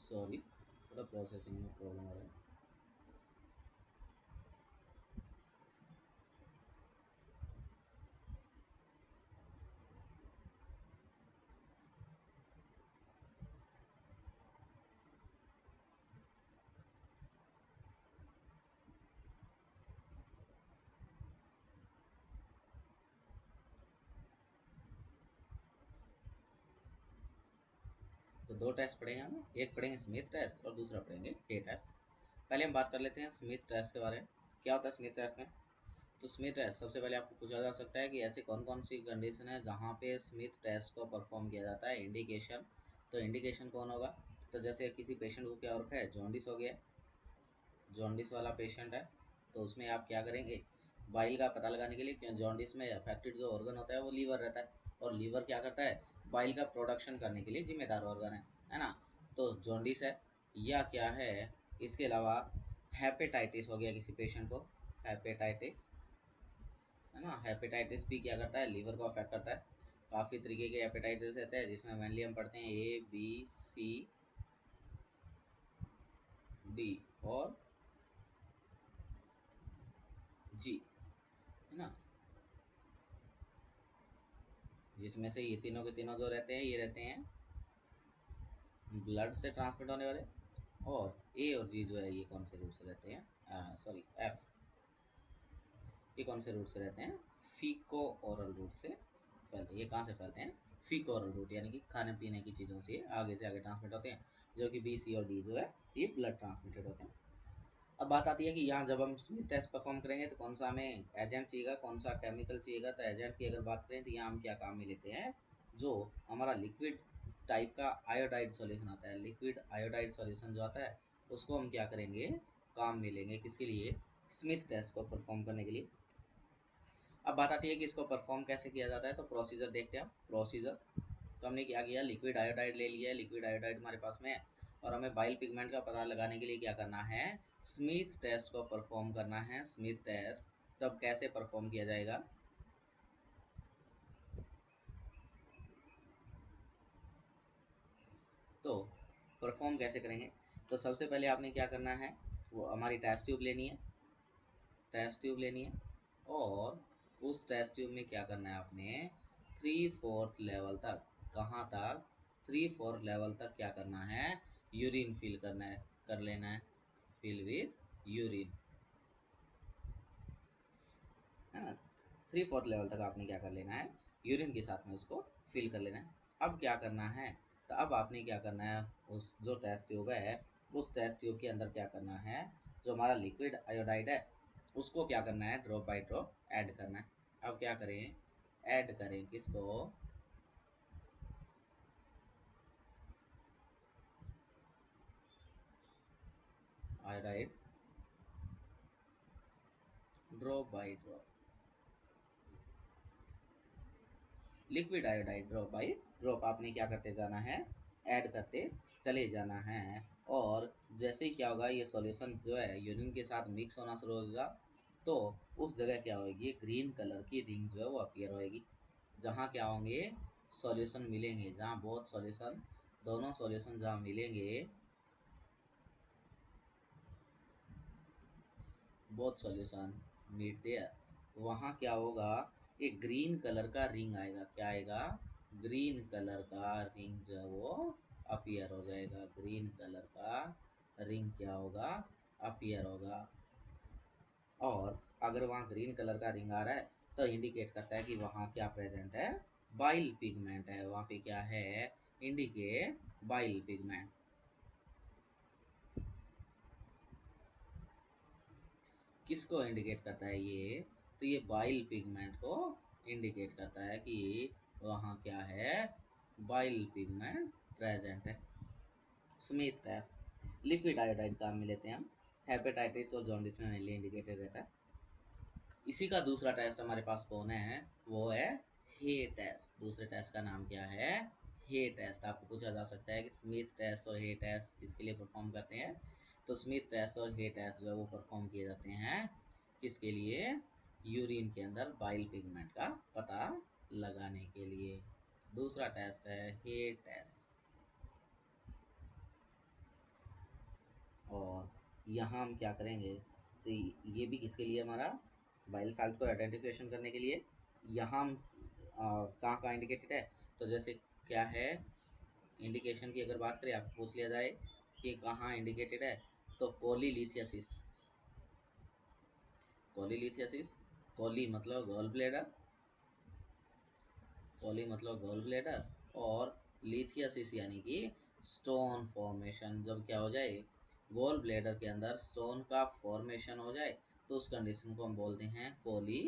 सॉरी, थोड़ा प्रोसेसिंग में प्रॉब्लम हो रहा है। तो दो टेस्ट पढ़ेंगे हम, एक पढ़ेंगे स्मिथ टेस्ट और दूसरा पढ़ेंगे हे टेस्ट। पहले हम बात कर लेते हैं स्मिथ टेस्ट के बारे में। क्या होता है स्मिथ टेस्ट में। तो स्मिथ टेस्ट सबसे पहले आपको पूछा जा सकता है कि ऐसे कौन कौन सी कंडीशन है जहाँ पे स्मिथ टेस्ट को परफॉर्म किया जाता है, इंडिकेशन। तो इंडिकेशन कौन होगा, तो जैसे किसी पेशेंट को क्या हो रखा है, जॉन्डिस हो गया, जॉन्डिस वाला पेशेंट है, तो उसमें आप क्या करेंगे, बाइल का पता लगाने के लिए, क्यों जॉन्डिस में अफेक्टेड जो ऑर्गन होता है वो लीवर रहता है, और लीवर क्या करता है, बाइल का प्रोडक्शन करने के लिए जिम्मेदार ऑर्गन है ना। तो जॉन्डिस है, या क्या है, इसके अलावा हेपेटाइटिस हो गया किसी पेशेंट को, हेपेटाइटिस, है ना। हेपेटाइटिस भी क्या करता है, लीवर को अफेक्ट करता है। काफ़ी तरीके के हेपेटाइटिस रहते हैं, जिसमें मेनली हम पढ़ते हैं A B C D और G, है ना। जिसमें से ये तीनों के तीनों जो रहते हैं, ये रहते हैं ब्लड से ट्रांसमिट होने वाले, और ए और जी जो है ये कौन से रूट से रहते हैं, सॉरी एफ, ये कौन से रूट से रहते हैं, फीको ओरल रूट से फैलते हैं। ये कहाँ से फैलते हैं, फीको ओरल रूट, यानी कि खाने पीने की चीज़ों से आगे ट्रांसमिट होते हैं। जो कि बी सी और डी जो है ये ब्लड ट्रांसमिटेड होते हैं। अब बात आती है कि यहाँ जब हम स्मिथ टेस्ट परफॉर्म करेंगे तो कौन सा हमें एजेंट चाहिएगा, कौन सा केमिकल चाहिएगा। तो एजेंट की अगर बात करें तो यहाँ हम क्या काम में लेते हैं, जो हमारा लिक्विड टाइप का आयोडाइड सॉल्यूशन आता है, लिक्विड आयोडाइड सॉल्यूशन जो आता है उसको हम क्या करेंगे, काम में लेंगे। किसके लिए, स्मिथ टेस्ट को परफॉर्म करने के लिए। अब बात आती है कि इसको परफॉर्म कैसे किया जाता है, तो प्रोसीजर देखते हैं। प्रोसीजर तो हमने क्या किया, लिक्विड आयोडाइड ले लिया है, लिक्विड आयोडाइड हमारे पास में है, और हमें बाइल पिगमेंट का पता लगाने के लिए क्या करना है, स्मिथ टेस्ट को परफॉर्म करना है। स्मिथ टेस्ट तो अब कैसे परफॉर्म किया जाएगा, तो परफॉर्म कैसे करेंगे, तो सबसे पहले आपने क्या करना है, वो हमारी टेस्ट ट्यूब लेनी है, टेस्ट ट्यूब लेनी है, और उस टेस्ट ट्यूब में क्या करना है आपने, 3/4 लेवल तक, कहाँ तक, 3/4 लेवल तक क्या करना है, यूरिन फिल करना है, कर लेना है, फिल विथ यूरिन, है ना। 3/4 लेवल तक आपने क्या कर लेना है, यूरिन के साथ में उसको फिल कर लेना है। अब क्या करना है, तो अब आपने क्या करना है, उस जो टेस्ट ट्यूब है उस टेस्ट ट्यूब के अंदर क्या करना है, जो हमारा लिक्विड आयोडाइड है उसको क्या करना है, ड्रॉप बाय ड्रॉप ऐड करना है। अब क्या करें, ऐड करें किसको, iodide, drop by drop, liquid iodide drop by drop आपने क्या करते जाना है, ऐड करते चले जाना है। और जैसे ही क्या होगा, ये सॉल्यूशन जो है यूरिन के साथ मिक्स होना शुरू होगा, तो उस जगह क्या होगी, ग्रीन कलर की रिंग जो है वो अपीयर होएगी। जहाँ क्या होंगे, सॉल्यूशन मिलेंगे, जहाँ बहुत सॉल्यूशन, दोनों सॉल्यूशन जहाँ मिलेंगे, बोथ सॉल्यूशन मीट देयर, वहाँ क्या होगा, एक ग्रीन कलर का रिंग आएगा, क्या आएगा, ग्रीन कलर का रिंग जो है वो अपीयर हो जाएगा, ग्रीन कलर का रिंग क्या होगा, अपीयर होगा। और अगर वहाँ ग्रीन कलर का रिंग आ रहा है तो इंडिकेट करता है कि वहाँ क्या प्रेजेंट है, बाइल पिगमेंट है, वहाँ पे क्या है, इंडिकेट बाइल पिगमेंट। किसको इंडिकेट करता है ये, तो ये बाइल पिगमेंट को इंडिकेट करता है कि वहाँ क्या है, बाइल पिगमेंट प्रेजेंट है। स्मिथ टेस्ट लिक्विड आयोडाइड काम में लेते हैं हम, हेपेटाइटिस और जॉन्डिस में मेनली इंडिकेटेड रहता है। इसी का दूसरा टेस्ट हमारे पास कौन है, वो है हे टेस्ट। दूसरे टेस्ट का नाम क्या है, हे टेस्ट। आपको पूछा जा सकता है कि स्मिथ टेस्ट और हे टेस्ट किसके लिए परफॉर्म करते हैं, तो स्मिथ टेस्ट और हे टेस्ट जो है वो परफॉर्म किए जाते हैं किसके लिए, यूरिन के अंदर बाइल पिगमेंट का पता लगाने के लिए। दूसरा टेस्ट है हे टेस्ट। और यहाँ हम क्या करेंगे, तो ये भी किसके लिए, हमारा बाइल साल्ट को आइडेंटिफिकेशन करने के लिए। यहाँ हम कहाँ कहाँ इंडिकेटेड है, तो जैसे क्या है, इंडिकेशन की अगर बात करें, आपको पूछ लिया जाए कि कहाँ इंडिकेटेड है, तो कोलीलिथियासिस, कोलीलिथियासिस, कोली मतलब गॉल ब्लैडर, कोली मतलब गॉल ब्लैडर, और लिथियासिस यानी कि स्टोन फॉर्मेशन। जब क्या हो जाए, गॉल ब्लैडर के अंदर स्टोन का फॉर्मेशन हो जाए तो उस कंडीशन को हम बोलते हैं कोली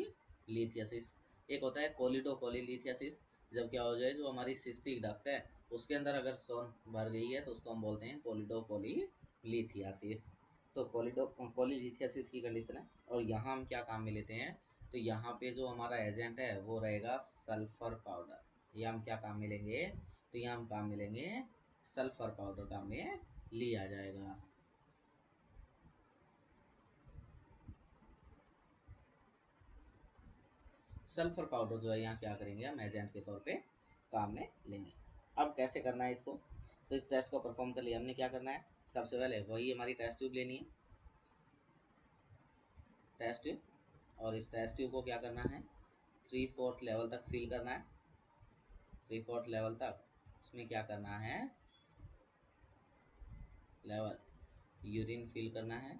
लिथियासिस। एक होता है कोलिडो कोलीलिथियासिस, जब क्या हो जाए, जो हमारी सिस्टिक डक्ट है उसके अंदर अगर स्टोन भर गई है तो उसको हम बोलते हैं कोलिडो कोलीलिथियासिस। तो कोलिडो कोलीलिथियासिस की कंडीशन है। और यहाँ हम क्या काम में लेते हैं, तो यहाँ पे जो हमारा एजेंट है वो रहेगा सल्फर पाउडर। ये हम क्या काम में लेंगे, तो यहाँ हम काम में लेंगे सल्फर पाउडर, काम में लिया जाएगा। सल्फर पाउडर जो है यहाँ क्या करेंगे, हम एजेंट के तौर पे काम में लेंगे। अब कैसे करना है इसको, तो इस टेस्ट को परफॉर्म कर लिया, हमने क्या करना है, सबसे पहले वही हमारी टेस्ट ट्यूब लेनी है, टेस्ट ट्यूब, और इस टेस्ट ट्यूब को क्या करना है, 3/4 लेवल तक फिल करना है, 3/4 लेवल तक उसमें क्या करना है, लेवल यूरिन फिल करना है।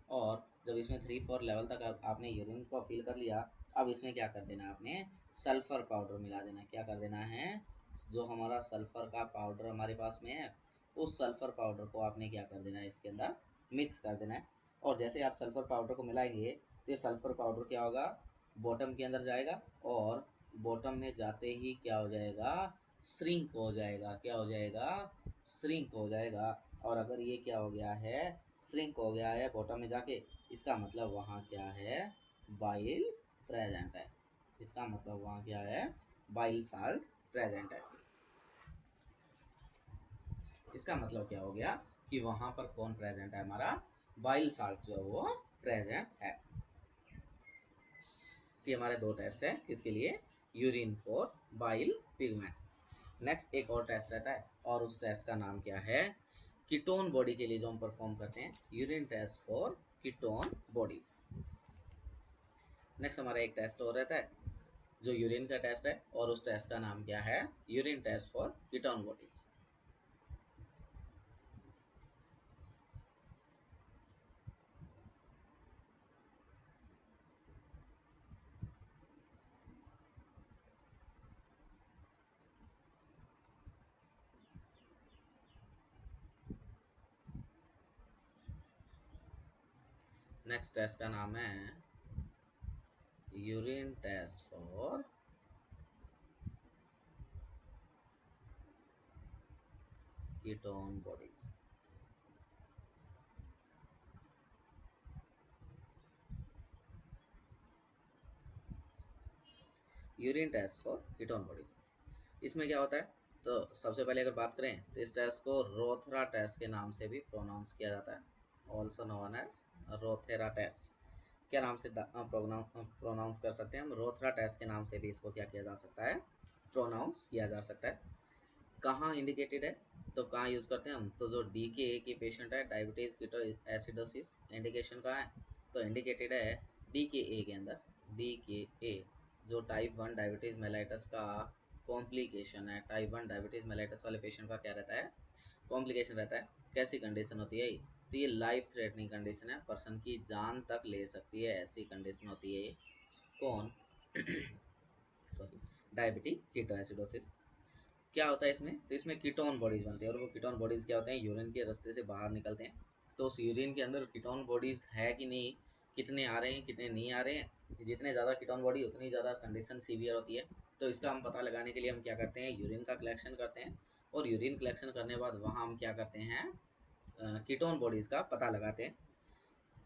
और जब इसमें 3/4 लेवल तक आपने यूरिन को फिल कर लिया, अब इसमें क्या कर देना है, आपने सल्फर पाउडर मिला देना है। क्या कर देना है, जो हमारा सल्फर का पाउडर हमारे पास में है उस सल्फर पाउडर को आपने क्या कर देना है, इसके अंदर मिक्स कर देना है। और जैसे आप सल्फर पाउडर को मिलाएंगे तो ये सल्फर पाउडर क्या होगा, बॉटम के अंदर जाएगा और बॉटम में जाते ही क्या हो जाएगा, श्रिंक हो जाएगा। क्या हो जाएगा, श्रिंक हो जाएगा। और अगर ये क्या हो गया है, श्रिंक हो गया है बॉटम में जाके, इसका मतलब वहाँ क्या है, बाइल प्रेजेंट है। इसका मतलब वहाँ क्या है, बाइल साल्ट प्रेजेंट है। इसका मतलब क्या हो गया कि वहां पर कौन प्रेजेंट है, हमारा बाइल साल्ट जो है वो प्रेजेंट है। ये हमारे दो टेस्ट है, किसके लिए, urine for bile pigment. Next एक और टेस्ट रहता है और उस टेस्ट का नाम क्या है, कीटोन बॉडी के लिए जो हम परफॉर्म करते हैं, urine test for ketone bodies. Next हमारा एक टेस्ट और रहता है जो यूरिन का टेस्ट है और उस टेस्ट का नाम क्या है, urine test for ketone body. Next test का नाम है urine test for ketone bodies. Urine test for ketone bodies, इसमें क्या होता है, तो सबसे पहले अगर बात करें तो इस टेस्ट को रोथरा टेस्ट के नाम से भी प्रोनाउंस किया जाता है, ऑल्सो नोन एज रोथेरा टेस्ट। क्या नाम से प्रोनाउंस कर सकते हैं हम, रोथरा टेस्ट के नाम से भी इसको क्या किया जा सकता है, प्रोनाउंस किया जा सकता है। कहाँ इंडिकेटेड है, तो कहाँ यूज़ करते हैं हम, तो जो डी के ए के पेशेंट है, डायबिटीज़ कीटो एसिडोसिस, इंडिकेशन कहाँ है, तो इंडिकेटेड है डी के ए के अंदर। डी के ए जो टाइप 1 डायबिटीज़ मेलाइटस का कॉम्प्लिकेशन है, टाइप 1 डायबिटीज़ मेलाइटस वाले पेशेंट का क्या रहता है, कॉम्प्लिकेशन रहता है। कैसी कंडीशन होती है, तो ये लाइफ थ्रेटनिंग कंडीशन है, पर्सन की जान तक ले सकती है, ऐसी कंडीशन होती है ये। कौन सॉरी, डायबिटिक कीटोएसिडोसिस। क्या होता है इसमें, तो इसमें कीटोन बॉडीज बनते हैं और वो कीटोन बॉडीज क्या होते हैं, यूरिन के रास्ते से बाहर निकलते हैं। तो उस यूरिन के अंदर कीटोन बॉडीज है कि नहीं, कितने आ रहे हैं कितने नहीं आ रहे हैं, जितने ज़्यादा कीटोन बॉडी उतनी ज़्यादा कंडीशन सीवियर होती है। तो इसका हम पता लगाने के लिए हम क्या करते हैं, यूरिन का कलेक्शन करते हैं और यूरिन कलेक्शन करने के बाद वहाँ हम क्या करते हैं, कीटोन बॉडीज़ का पता लगाते हैं।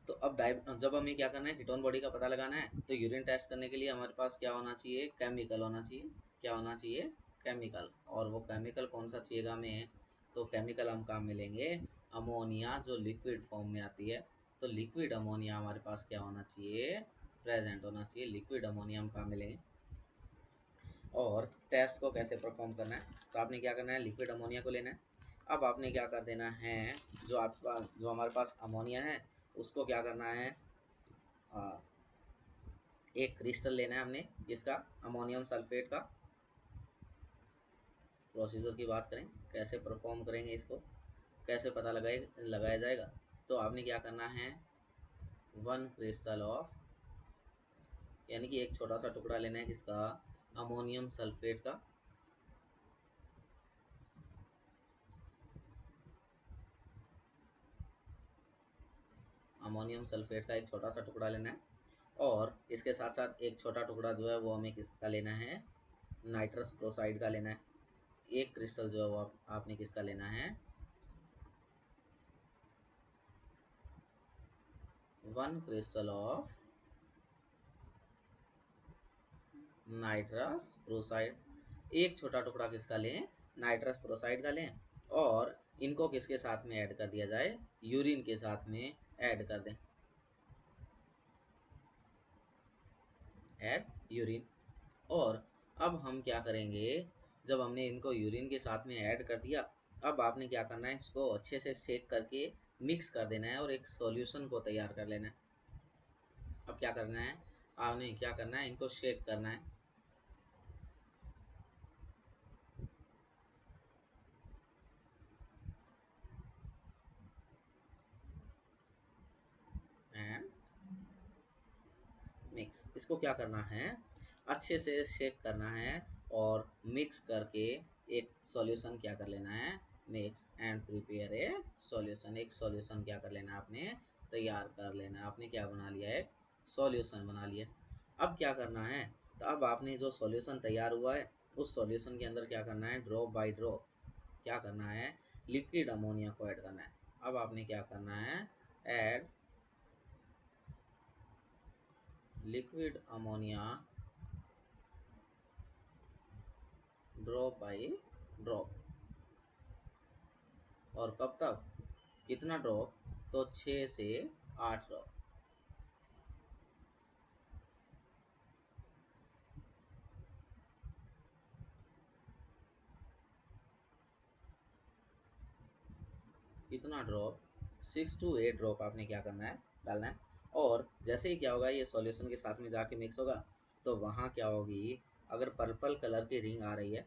तो अब जब हमें क्या करना है, कीटोन बॉडी का पता लगाना है, तो यूरिन टेस्ट करने के लिए हमारे पास क्या होना चाहिए, केमिकल होना चाहिए। क्या होना चाहिए, केमिकल। और वो केमिकल कौन सा चाहिएगा हमें, तो केमिकल हम कहाँ मिलेंगे, अमोनिया जो लिक्विड फॉर्म में आती है। तो लिक्विड अमोनिया हमारे पास क्या होना चाहिए, प्रेजेंट होना चाहिए। लिक्विड अमोनिया हम कहाँ मिलेंगे, और टेस्ट को कैसे परफॉर्म करना है, तो आपने क्या करना है, लिक्विड अमोनिया को लेना है। अब आपने क्या कर देना है, जो आपके पास जो हमारे पास अमोनिया है उसको क्या करना है, एक क्रिस्टल लेना है हमने इसका, अमोनियम सल्फेट का। प्रोसीजर की बात करें कैसे परफॉर्म करेंगे इसको, कैसे पता लगाया जाएगा, तो आपने क्या करना है, 1 क्रिस्टल ऑफ, यानी कि एक छोटा सा टुकड़ा लेना है किसका, अमोनियम सल्फेट का। अमोनियम सल्फेट का एक छोटा सा टुकड़ा लेना है और इसके साथ साथ एक छोटा टुकड़ा जो है वो हमें किसका लेना है, नाइट्रस प्रोसाइड का लेना है। एक क्रिस्टल जो है वो आपने किसका लेना है, 1 क्रिस्टल ऑफ नाइट्रस प्रोसाइड। एक छोटा टुकड़ा किसका लें, नाइट्रस प्रोसाइड का लें और इनको किसके साथ में ऐड कर दिया जाए, यूरिन के साथ में ऐड कर दें, ऐड यूरिन। और अब हम क्या करेंगे, जब हमने इनको यूरिन के साथ में ऐड कर दिया, अब आपने क्या करना है, इसको अच्छे से शेक करके मिक्स कर देना है और एक सॉल्यूशन को तैयार कर लेना है। अब क्या करना है, आपने क्या करना है, इनको शेक करना है एंड मिक्स। इसको क्या करना है, अच्छे से शेक करना है और मिक्स करके एक सॉल्यूशन क्या कर लेना है, mix and prepare a solution. एक सॉल्यूशन क्या कर लेना है आपने, तैयार कर लेना है। आपने क्या बना लिया है, सॉल्यूशन बना लिया। अब क्या करना है, तो अब आपने जो सॉल्यूशन तैयार हुआ है उस सॉल्यूशन के अंदर क्या करना है, ड्रॉप बाय ड्रॉप क्या करना है, लिक्विड अमोनिया को ऐड करना है। अब आपने क्या करना है, add liquid ammonia drop by drop. और कब तक, कितना ड्रॉप, तो 6 से 8 ड्रॉप। कितना ड्रॉप, 6 to 8 ड्रॉप आपने क्या करना है, डालना है। और जैसे ही क्या होगा, ये सॉल्यूशन के साथ में जाके मिक्स होगा, तो वहाँ क्या होगी, अगर पर्पल कलर की रिंग आ रही है,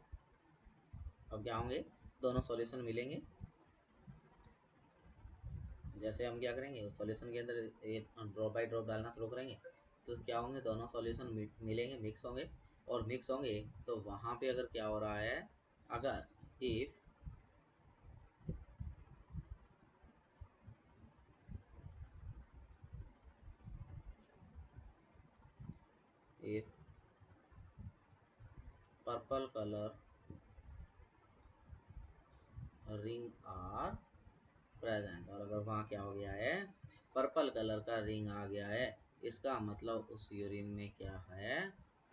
अब क्या होंगे, दोनों सॉल्यूशन मिलेंगे। जैसे हम क्या करेंगे, उस सॉल्यूशन के अंदर ये ड्रॉप बाय ड्रॉप डालना शुरू करेंगे, तो क्या होंगे, दोनों सॉल्यूशन मिलेंगे, मिक्स होंगे। और मिक्स होंगे तो वहाँ पे अगर क्या हो रहा है, अगर if purple colour ring are present, और अगर वहाँ क्या हो गया है, पर्पल कलर का रिंग आ गया है, इसका मतलब उस यूरिन में क्या है,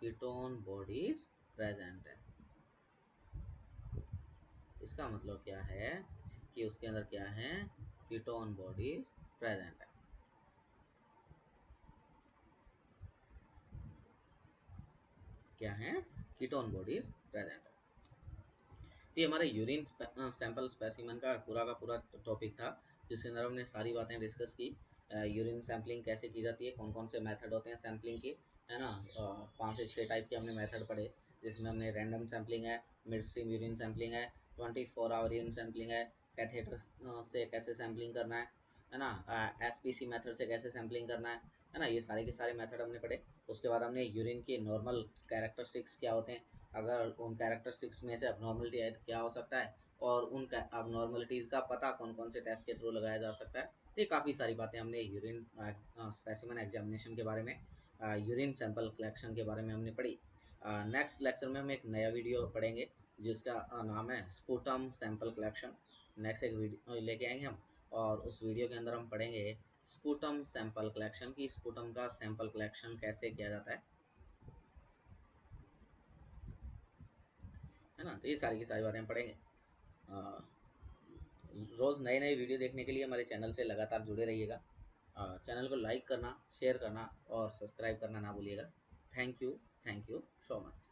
कीटोन बॉडीज प्रेजेंट है। इसका मतलब क्या है कि उसके अंदर क्या है, कीटोन बॉडीज प्रेजेंट है। क्या है, कीटोन बॉडीज प्रेजेंट है। ये हमारे यूरिन सैंपल स्पेसिमेन का पूरा टॉपिक था, जिसके अंदर हमने सारी बातें डिस्कस की। यूरिन सैम्पलिंग कैसे की जाती है, कौन कौन से मेथड होते हैं सैम्पलिंग के, है ना। 5 से 6 टाइप के हमने मेथड पढ़े, जिसमें हमने रैंडम सैम्पलिंग है, मिड स्ट्रीम यूरिन सैम्पलिंग है, 24 आवर यूरिन सैम्पलिंग है, कैथेटर से कैसे सैम्पलिंग करना है ना, SPC मेथड से कैसे सैम्पलिंग करना है ना, ये सारे के सारे मेथड हमने पढ़े। उसके बाद हमने यूरिन के नॉर्मल कैरेक्टरिस्टिक्स क्या होते हैं, अगर उन कैरेक्टरिस्टिक्स में से अबनॉर्मलिटी आए तो क्या हो सकता है, और उन अबनॉर्मलिटीज़ का पता कौन कौन से टेस्ट के थ्रू लगाया जा सकता है। ये काफ़ी सारी बातें हमने यूरिन स्पेसिमेन एग्जामिनेशन के बारे में, यूरिन सैंपल कलेक्शन के बारे में हमने पढ़ी। नेक्स्ट लेक्चर में हम एक नया वीडियो पढ़ेंगे, जिसका नाम है स्पूटम सैंपल कलेक्शन। नेक्स्ट एक वीडियो लेके आएंगे हम, और उस वीडियो के अंदर हम पढ़ेंगे स्पूटम सैंपल कलेक्शन की, स्पूटम का सैंपल कलेक्शन कैसे किया जाता है ना। तो ये सारी की सारी बातें हम पढ़ेंगे। रोज़ नए नए वीडियो देखने के लिए हमारे चैनल से लगातार जुड़े रहिएगा। चैनल को लाइक करना, शेयर करना और सब्सक्राइब करना ना भूलिएगा। Thank you so much.